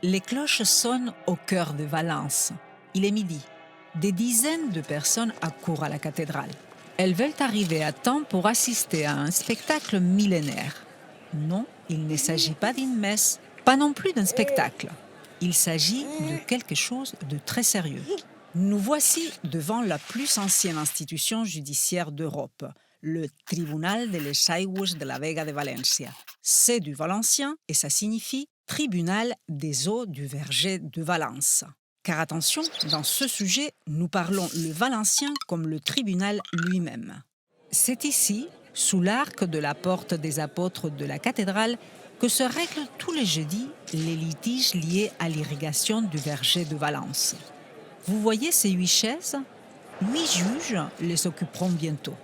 Les cloches sonnent au cœur de Valence. Il est midi. Des dizaines de personnes accourent à la cathédrale. Elles veulent arriver à temps pour assister à un spectacle millénaire. Non, il ne s'agit pas d'une messe, pas non plus d'un spectacle. Il s'agit de quelque chose de très sérieux. Nous voici devant la plus ancienne institution judiciaire d'Europe, le Tribunal de les Aigües de la Vega de Valencia. C'est du valencien et ça signifie Tribunal des eaux du verger de Valence. Car attention, dans ce sujet, nous parlons le valencien comme le tribunal lui-même. C'est ici, sous l'arc de la porte des apôtres de la cathédrale, que se règlent tous les jeudis les litiges liés à l'irrigation du verger de Valence. Vous voyez ces 8 chaises? 8 juges les occuperont bientôt.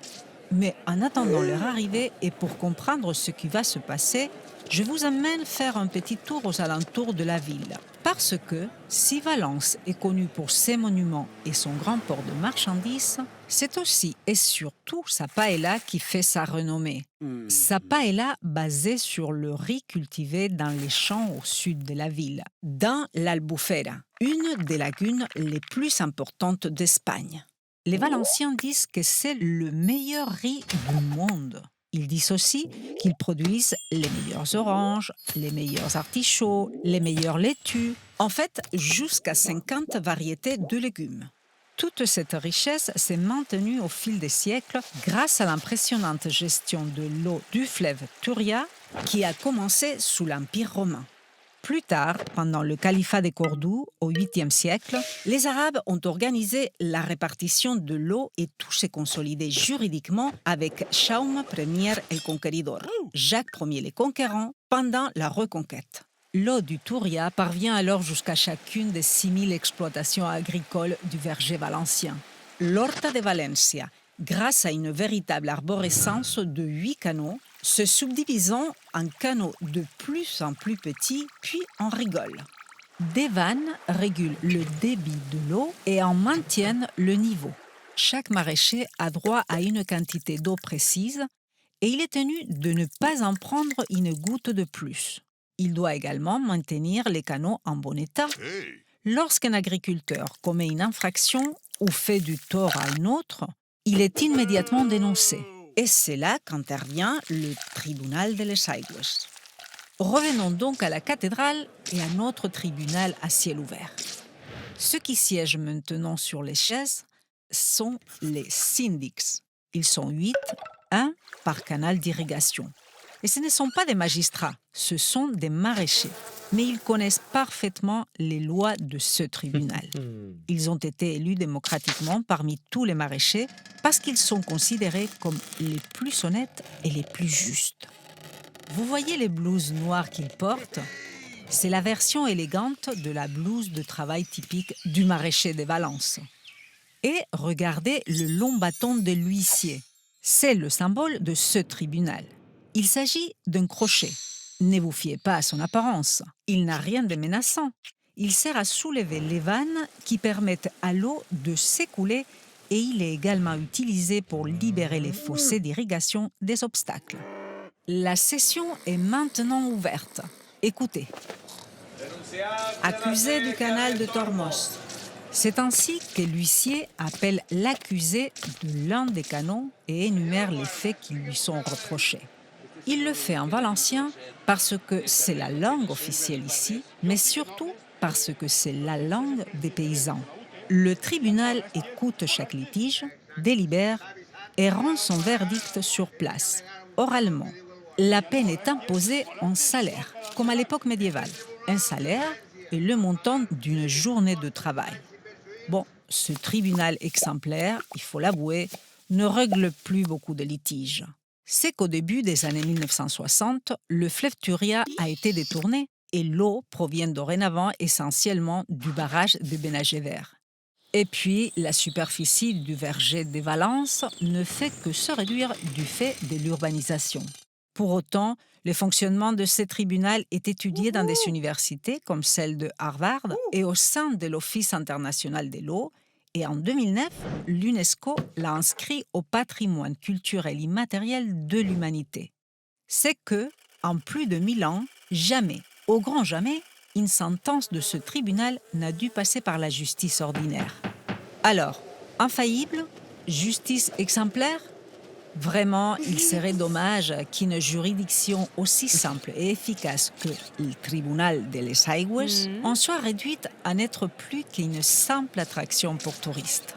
Mais en attendant leur arrivée et pour comprendre ce qui va se passer, je vous emmène faire un petit tour aux alentours de la ville. Parce que si Valence est connue pour ses monuments et son grand port de marchandises, c'est aussi et surtout sa paella qui fait sa renommée. Sa paella basée sur le riz cultivé dans les champs au sud de la ville, dans l'Albufera, une des lagunes les plus importantes d'Espagne. Les Valenciens disent que c'est le meilleur riz du monde. Ils disent aussi qu'ils produisent les meilleures oranges, les meilleurs artichauts, les meilleures laitues, en fait jusqu'à 50 variétés de légumes. Toute cette richesse s'est maintenue au fil des siècles grâce à l'impressionnante gestion de l'eau du fleuve Turia qui a commencé sous l'Empire romain. Plus tard, pendant le califat de Cordoue, au 8e siècle, les Arabes ont organisé la répartition de l'eau et tout s'est consolidé juridiquement avec Jaume Ier el Conqueridor, Jacques Ier le Conquérant, pendant la Reconquête. L'eau du Touria parvient alors jusqu'à chacune des 6000 exploitations agricoles du verger valencien. L'Horta de Valencia, grâce à une véritable arborescence de 8 canaux, se subdivisant en canaux de plus en plus petits, puis en rigoles. Des vannes régulent le débit de l'eau et en maintiennent le niveau. Chaque maraîcher a droit à une quantité d'eau précise et il est tenu de ne pas en prendre une goutte de plus. Il doit également maintenir les canaux en bon état. Lorsqu'un agriculteur commet une infraction ou fait du tort à un autre, il est immédiatement dénoncé. Et c'est là qu'intervient le tribunal de les Aigües. Revenons donc à la cathédrale et à notre tribunal à ciel ouvert. Ceux qui siègent maintenant sur les chaises sont les syndics. Ils sont 8, un par canal d'irrigation. Et ce ne sont pas des magistrats, ce sont des maraîchers. Mais ils connaissent parfaitement les lois de ce tribunal. Ils ont été élus démocratiquement parmi tous les maraîchers parce qu'ils sont considérés comme les plus honnêtes et les plus justes. Vous voyez les blouses noires qu'ils portent? C'est la version élégante de la blouse de travail typique du maraîcher de Valence. Et regardez le long bâton de l'huissier. C'est le symbole de ce tribunal. Il s'agit d'un crochet. Ne vous fiez pas à son apparence. Il n'a rien de menaçant. Il sert à soulever les vannes qui permettent à l'eau de s'écouler et il est également utilisé pour libérer les fossés d'irrigation des obstacles. La session est maintenant ouverte. Écoutez. Accusé du canal de Tormos. C'est ainsi que l'huissier appelle l'accusé de l'un des canaux et énumère les faits qui lui sont reprochés. Il le fait en valencien parce que c'est la langue officielle ici, mais surtout parce que c'est la langue des paysans. Le tribunal écoute chaque litige, délibère et rend son verdict sur place, oralement. La peine est imposée en salaire, comme à l'époque médiévale. Un salaire est le montant d'une journée de travail. Bon, ce tribunal exemplaire, il faut l'avouer, ne règle plus beaucoup de litiges. C'est qu'au début des années 1960, le fleuve Turia a été détourné et l'eau provient dorénavant essentiellement du barrage de Benagever. Et puis, la superficie du verger de Valence ne fait que se réduire du fait de l'urbanisation. Pour autant, le fonctionnement de ce tribunal est étudié dans des universités comme celle de Harvard et au sein de l'Office international de l'eau. Et en 2009, l'UNESCO l'a inscrit au patrimoine culturel immatériel de l'humanité. C'est que, en plus de 1000 ans, jamais, au grand jamais, une sentence de ce tribunal n'a dû passer par la justice ordinaire. Alors, infaillible? Justice exemplaire? Vraiment, il serait dommage qu'une juridiction aussi simple et efficace que le tribunal de Les Aigües en soit réduite à n'être plus qu'une simple attraction pour touristes.